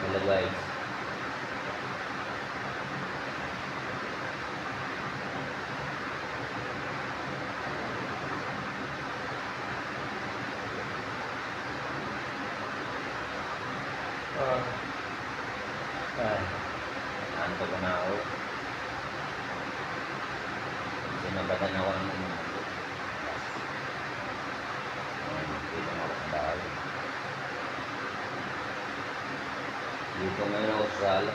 Hello guys. Ay, antok na ako. Sinabatan ako ng mundo. Dito na ako sa bahay. Dito ngayon ako sa sala.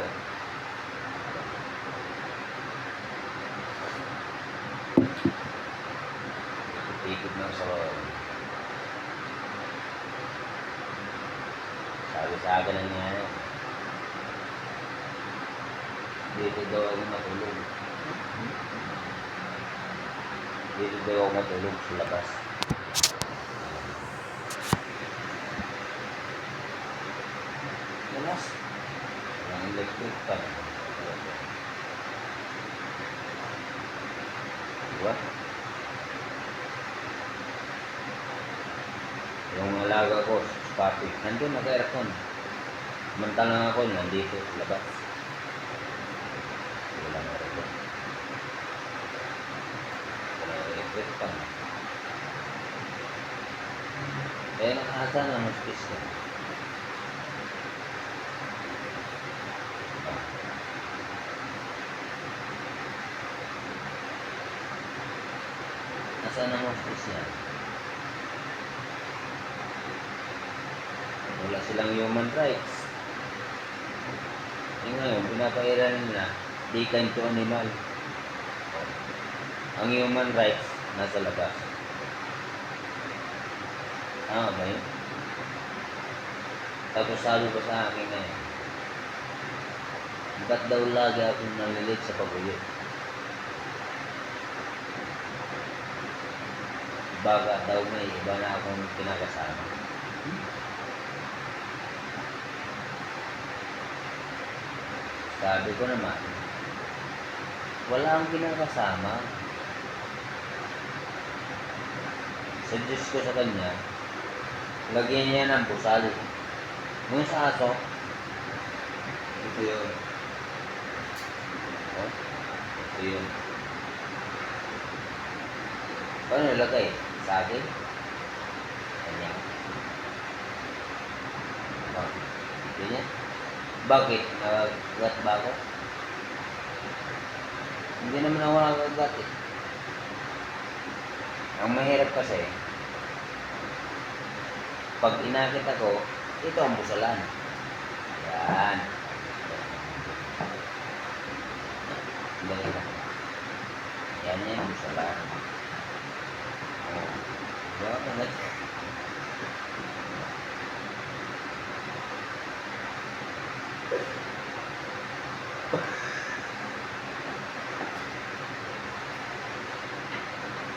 Ikot na sa sabi sa akin ng niya. Dito daw ako matulog. Dito daw ako matulog sa labas. Labas. Walang electric pa. Diba? Yung alaga ko, Papi, nandun naka-aircon. Samantalang ako, nandito sa labas. Walang aircon. Walang electric pa. Kaya nakaasa na ng space ko. Nasaan ang space niya? Wala silang human rights. Ngayon, pinapairan nila, di kind to animal. Ang human rights, nasa labas. Ba yun? Tapos sabi pa sa akin ngayon, ba't daw lagi akong nalilit sa paguyo? Baga daw may iba na akong pinakasama. Sabi ko naman, wala akong pinakasama. Suggest ko sa kanya, lagyan niya ng busal. Yung sa aso, ito yun. Oh, ito yun. Paano nilagay? Sa akin? Ganyan. Ganyan. Bakit? Nagagat ba ako? Hindi naman ako nagagat eh. Ang mahirap kasi, pag inakit ako, ito ang busalan. Yan. Dali na. Yan yung busalan. Diba?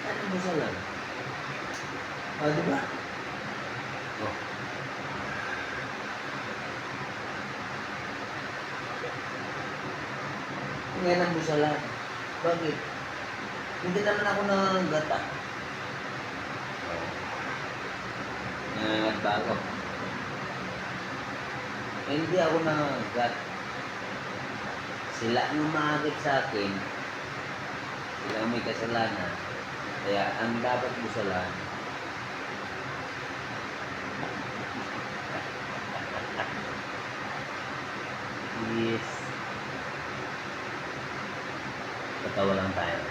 Ano busalan? Diba? Oh. Yan ang busalan. Bakit? Hindi naman ako nanggata. Nangangat ba ako? Hindi ako nangangat. Sila ang umaakit sa akin. Sila ang may kasalanan. Kaya ang dapat busalan, is patawa lang tayo.